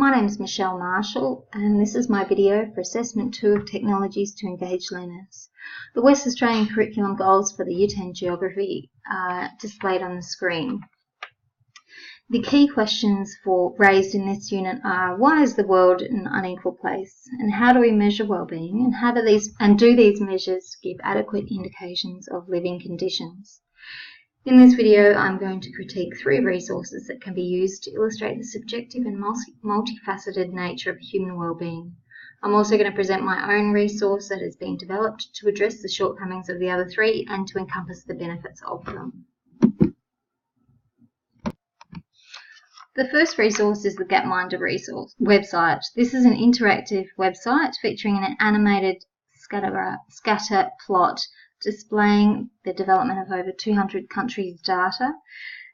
My name is Michelle Marshall, and this is my video for Assessment 2 of Technologies to Engage Learners. The West Australian curriculum goals for the Year 10 Geography are displayed on the screen. The key questions raised in this unit are: why is the world an unequal place, and how do we measure well-being, and do these measures give adequate indications of living conditions? In this video, I'm going to critique 3 resources that can be used to illustrate the subjective and multifaceted nature of human well-being. I'm also going to present my own resource that has been developed to address the shortcomings of the other 3 and to encompass the benefits of them. The first resource is the Gapminder website. This is an interactive website featuring an animated scatter plot displaying the development of over 200 countries' data.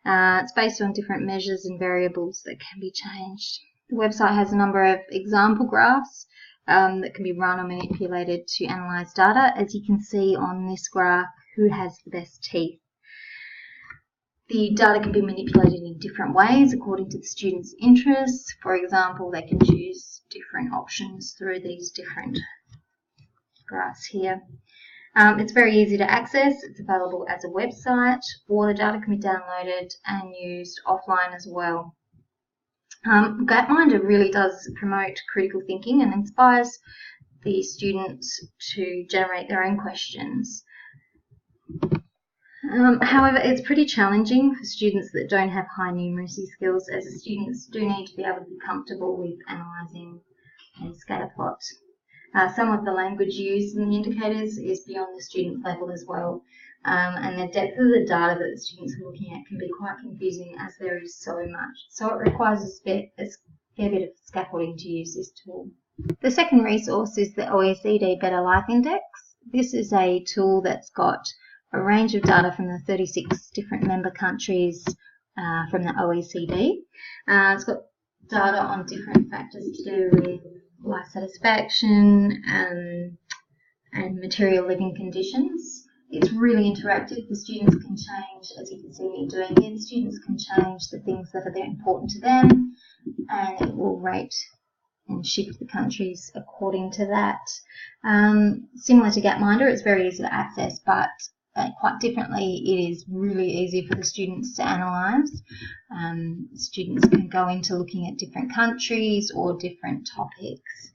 It's based on different measures and variables that can be changed. The website has a number of example graphs that can be run or manipulated to analyse data. As you can see on this graph, who has the best teeth? The data can be manipulated in different ways according to the student's interests. For example, they can choose different options through these different graphs here. It's very easy to access. It's available as a website, or the data can be downloaded and used offline as well. Gapminder really does promote critical thinking and inspires the students to generate their own questions. However, it's pretty challenging for students that don't have high numeracy skills, as the students do need to be able to be comfortable with analysing a scatter plot. Some of the language used in the indicators is beyond the student level as well, and the depth of the data that the students are looking at can be quite confusing, as there is so much. So it requires a fair bit of scaffolding to use this tool. The second resource is the OECD Better Life Index. This is a tool that's got a range of data from the 36 different member countries from the OECD. It's got data on different factors to do with life satisfaction and material living conditions. It's really interactive. The students can change, as you can see me doing here, the students can change the things that are important to them, and it will rate and shift the countries according to that. Similar to Gapminder, it's very easy to access, but quite differently, it is really easy for the students to analyse. Students can go into looking at different countries or different topics.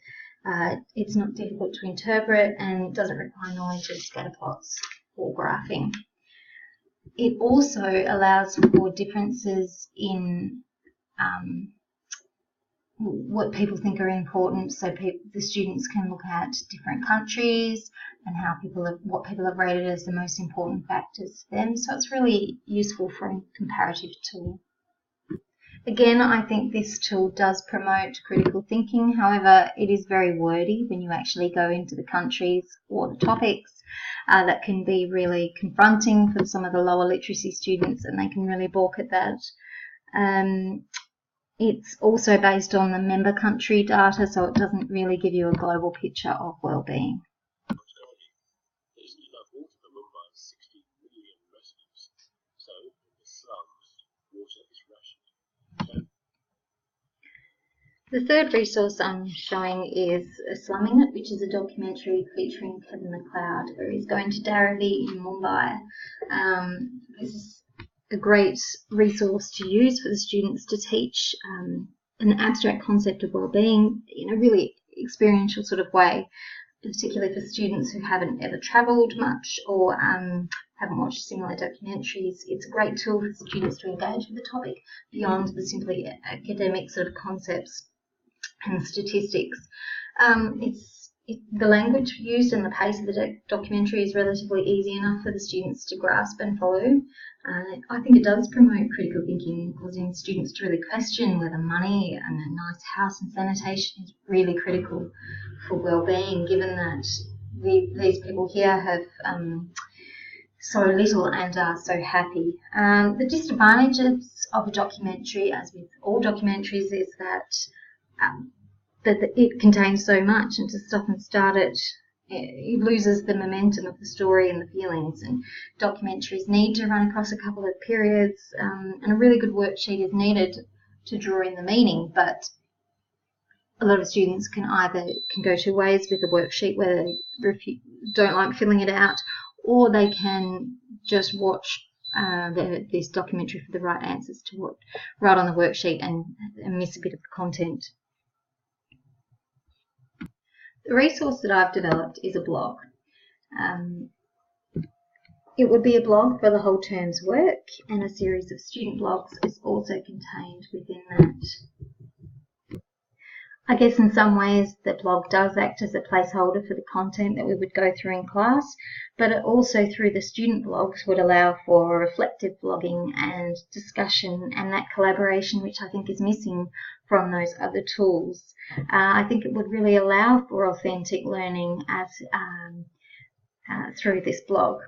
It's not difficult to interpret and doesn't require knowledge of scatter plots or graphing. It also allows for differences in what people think are important, so the students can look at different countries and what people have rated as the most important factors for them. So it's really useful for a comparative tool. Again, I think this tool does promote critical thinking. However, it is very wordy when you actually go into the countries or the topics. That can be really confronting for some of the lower literacy students, and they can really balk at that. It's also based on the member country data, so it doesn't really give you a global picture of well-being. There's enough water for Mumbai 60 million residents, so in the slums, water is rationed. The third resource I'm showing is Slumming, which is a documentary featuring Kevin McLeod, where he's going to Dharavi in Mumbai. This is a great resource to use for the students to teach an abstract concept of well-being in a really experiential sort of way, particularly for students who haven't ever travelled much or haven't watched similar documentaries. It's a great tool for students to engage with the topic beyond the simply academic sort of concepts and statistics. The language used and the pace of the documentary is relatively easy enough for the students to grasp and follow. I think it does promote critical thinking, causing students to really question whether money and a nice house and sanitation is really critical for well-being, given that these people here have so little and are so happy. The disadvantages of a documentary, as with all documentaries, is that it contains so much, and to stop and start it loses the momentum of the story and the feelings. And documentaries need to run across a couple of periods, and a really good worksheet is needed to draw in the meaning, but a lot of students can go two ways with the worksheet, where they don't like filling it out, or they can just watch this documentary for the right answers to write on the worksheet and miss a bit of the content. The resource that I've developed is a blog. It would be a blog for the whole term's work, and a series of student blogs is also contained within that. I guess in some ways the blog does act as a placeholder for the content that we would go through in class, but it also, through the student blogs, would allow for reflective blogging and discussion and that collaboration which I think is missing from those other tools. I think it would really allow for authentic learning through this blog.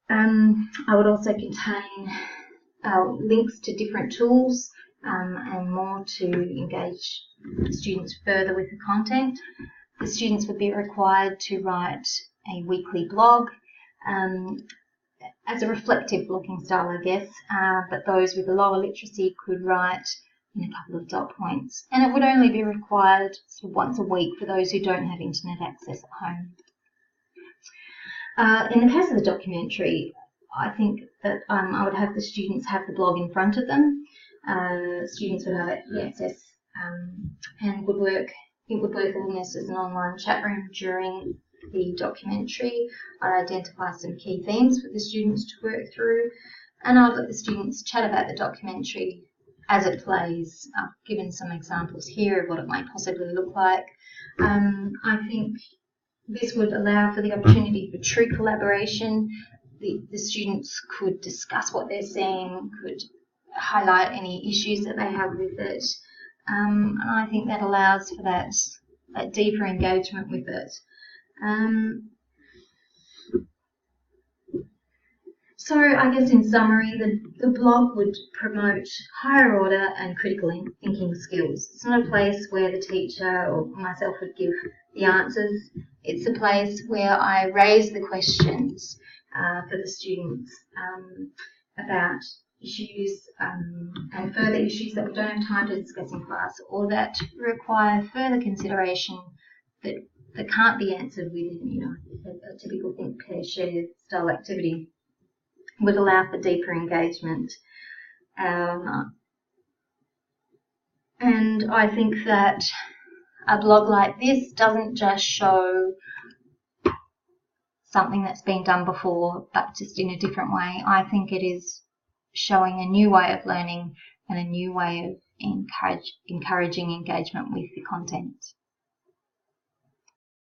I would also contain links to different tools and more to engage students further with the content. The students would be required to write a weekly blog as a reflective blogging style, I guess, but those with a lower literacy could write in a couple of dot points, and it would only be required once a week for those who don't have internet access at home. In the case of the documentary, I think that I would have the students have the blog in front of them. Students would have access and it would work almost as an online chat room during the documentary. I'd identify some key themes for the students to work through, and I'd let the students chat about the documentary as it plays. I've given some examples here of what it might possibly look like. I think this would allow for the opportunity for true collaboration. The students could discuss what they're seeing, could highlight any issues that they have with it, and I think that allows for that deeper engagement with it. So I guess in summary, the blog would promote higher order and critical thinking skills. It's not a place where the teacher or myself would give the answers. It's a place where I raise the questions for the students about issues and further issues that we don't have time to discuss in class, or that require further consideration that can't be answered within a typical think, pair, share style activity. Would allow for deeper engagement. And I think that a blog like this doesn't just show something that's been done before, but just in a different way. I think it is showing a new way of learning and a new way of encouraging engagement with the content.